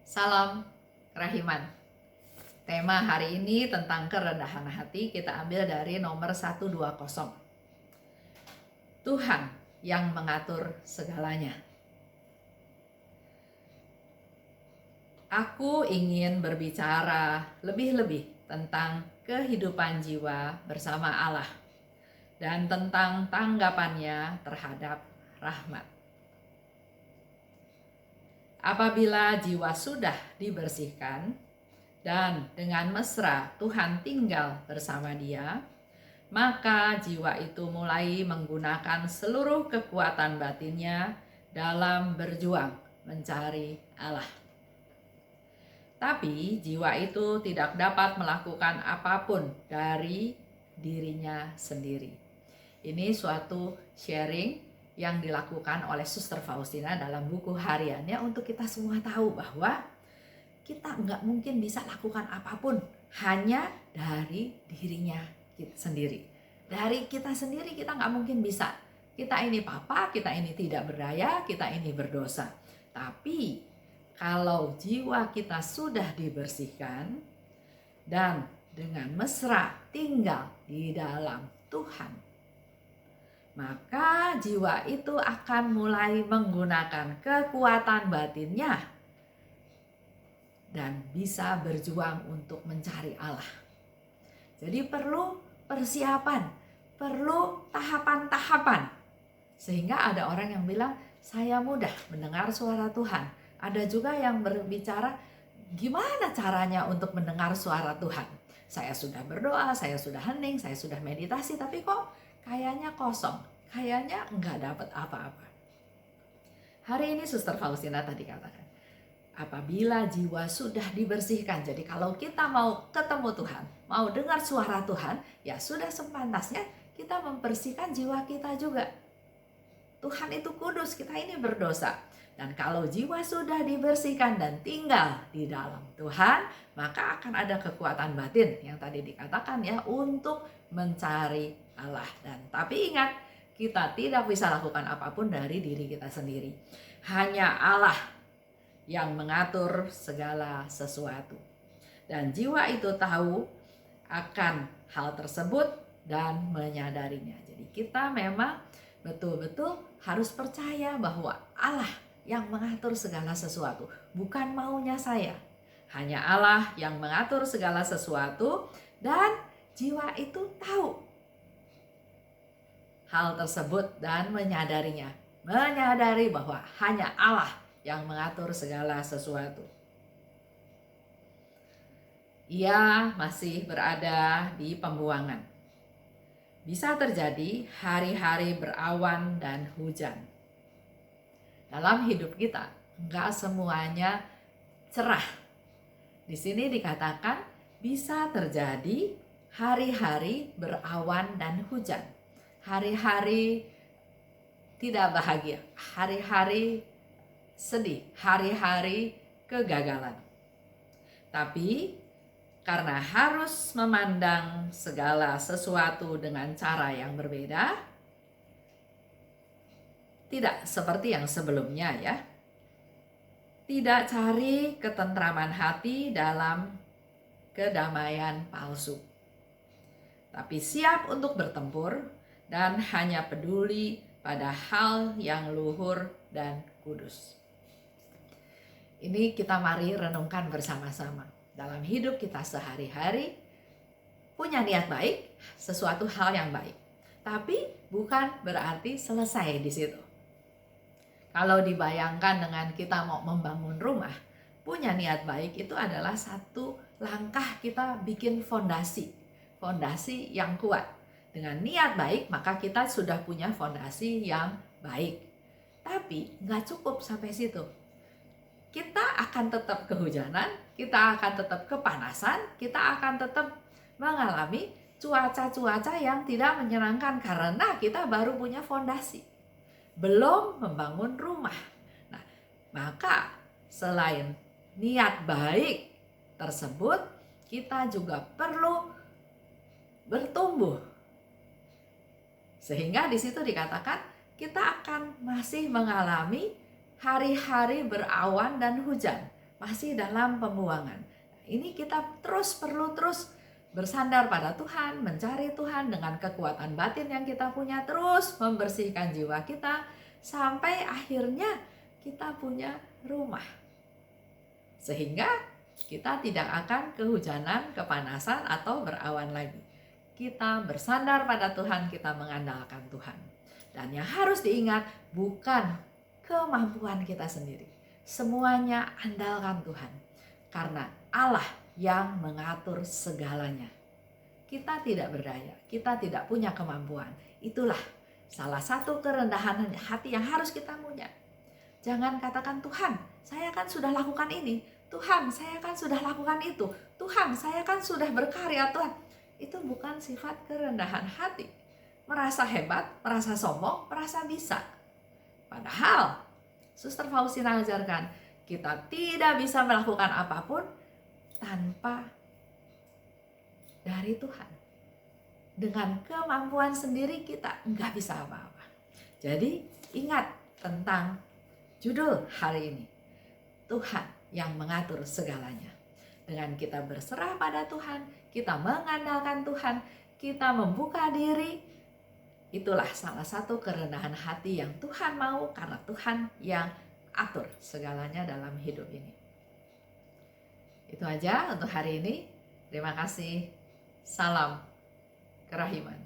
Salam kerahiman. Tema hari ini tentang kerendahan hati kita ambil dari nomor 120. Tuhan yang mengatur segalanya. Aku ingin berbicara lebih-lebih tentang kehidupan jiwa bersama Allah dan tentang tanggapannya terhadap rahmat. Apabila jiwa sudah dibersihkan dan dengan mesra Tuhan tinggal bersama dia, maka jiwa itu mulai menggunakan seluruh kekuatan batinnya dalam berjuang mencari Allah. Tapi jiwa itu tidak dapat melakukan apapun dari dirinya sendiri. Ini suatu sharing yang dilakukan oleh Suster Faustina dalam buku hariannya untuk kita semua tahu bahwa kita nggak mungkin bisa lakukan apapun hanya dari dirinya kita sendiri. Dari kita sendiri kita nggak mungkin bisa. Kita ini papa, kita ini tidak berdaya, kita ini berdosa. Tapi kalau jiwa kita sudah dibersihkan dan dengan mesra tinggal di dalam Tuhan, maka jiwa itu akan mulai menggunakan kekuatan batinnya dan bisa berjuang untuk mencari Allah. Jadi perlu persiapan, perlu tahapan-tahapan. Sehingga ada orang yang bilang, saya mudah mendengar suara Tuhan. Ada juga yang berbicara, gimana caranya untuk mendengar suara Tuhan? Saya sudah berdoa, saya sudah hening, saya sudah meditasi, tapi kok kayaknya kosong, kayaknya enggak dapat apa-apa. Hari ini Suster Faustina tadi katakan, apabila jiwa sudah dibersihkan, jadi kalau kita mau ketemu Tuhan, mau dengar suara Tuhan, ya sudah sepantasnya kita membersihkan jiwa kita juga. Tuhan itu kudus, kita ini berdosa. Dan kalau jiwa sudah dibersihkan dan tinggal di dalam Tuhan, maka akan ada kekuatan batin yang tadi dikatakan ya untuk mencari Allah. Dan tapi ingat, kita tidak bisa lakukan apapun dari diri kita sendiri. Hanya Allah yang mengatur segala sesuatu. Dan jiwa itu tahu akan hal tersebut dan menyadarinya. Jadi kita memang betul-betul harus percaya bahwa Allah yang mengatur segala sesuatu, bukan maunya saya. Hanya Allah yang mengatur segala sesuatu dan jiwa itu tahu hal tersebut dan menyadarinya. Menyadari bahwa hanya Allah yang mengatur segala sesuatu. Ia masih berada di pembuangan. Bisa terjadi hari-hari berawan dan hujan. Dalam hidup kita, enggak semuanya cerah. Di sini dikatakan bisa terjadi hari-hari berawan dan hujan. Hari-hari tidak bahagia, hari-hari sedih, hari-hari kegagalan. Tapi karena harus memandang segala sesuatu dengan cara yang berbeda, tidak seperti yang sebelumnya ya. Tidak cari ketentraman hati dalam kedamaian palsu. Tapi siap untuk bertempur dan hanya peduli pada hal yang luhur dan kudus. Ini kita mari renungkan bersama-sama. Dalam hidup kita sehari-hari, punya niat baik, sesuatu hal yang baik. Tapi bukan berarti selesai di situ. Kalau dibayangkan dengan kita mau membangun rumah, punya niat baik itu adalah satu langkah kita bikin fondasi yang kuat. Dengan niat baik, maka kita sudah punya fondasi yang baik. Tapi nggak cukup sampai situ. Kita akan tetap kehujanan, kita akan tetap kepanasan, kita akan tetap mengalami cuaca-cuaca yang tidak menyenangkan karena kita baru punya fondasi, belum membangun rumah. Nah, maka selain niat baik tersebut, kita juga perlu bertumbuh. Sehingga di situ dikatakan kita akan masih mengalami hari-hari berawan dan hujan. masih dalam pembuangan. Ini kita perlu terus bersandar pada Tuhan, mencari Tuhan dengan kekuatan batin yang kita punya, terus membersihkan jiwa kita sampai akhirnya kita punya rumah. Sehingga kita tidak akan kehujanan, kepanasan, atau berawan lagi. Kita bersandar pada Tuhan, kita mengandalkan Tuhan. Dan yang harus diingat, bukan kemampuan kita sendiri. Semuanya andalkan Tuhan. Karena Allah yang mengatur segalanya. Kita tidak berdaya, kita tidak punya kemampuan. Itulah salah satu kerendahan hati yang harus kita punya. Jangan katakan, Tuhan, saya kan sudah lakukan ini. Tuhan, saya kan sudah lakukan itu. Tuhan, saya kan sudah berkarya, Tuhan. Itu bukan sifat kerendahan hati. Merasa hebat, merasa sombong, merasa bisa. Padahal, Suster Faustina ajarkan, kita tidak bisa melakukan apapun tanpa dari Tuhan. Dengan kemampuan sendiri kita nggak bisa apa-apa. Jadi ingat tentang judul hari ini. Tuhan yang mengatur segalanya. Dengan kita berserah pada Tuhan, kita mengandalkan Tuhan, kita membuka diri, itulah salah satu kerendahan hati yang Tuhan mau, karena Tuhan yang atur segalanya dalam hidup ini. Itu aja untuk hari ini. Terima kasih. Salam kerahiman.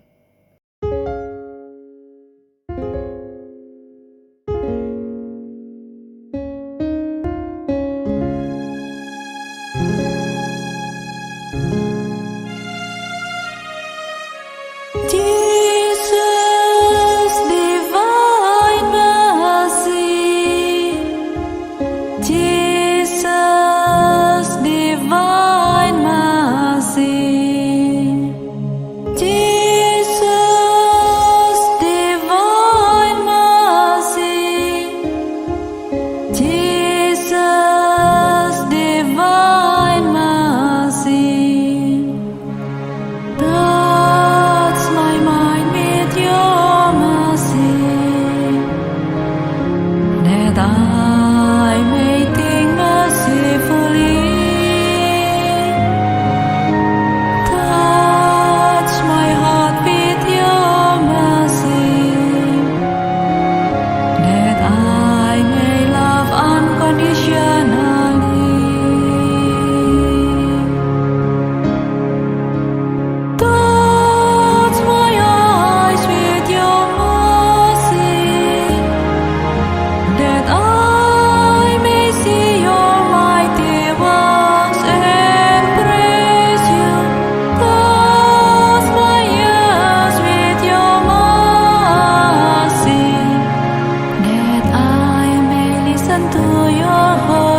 To your heart.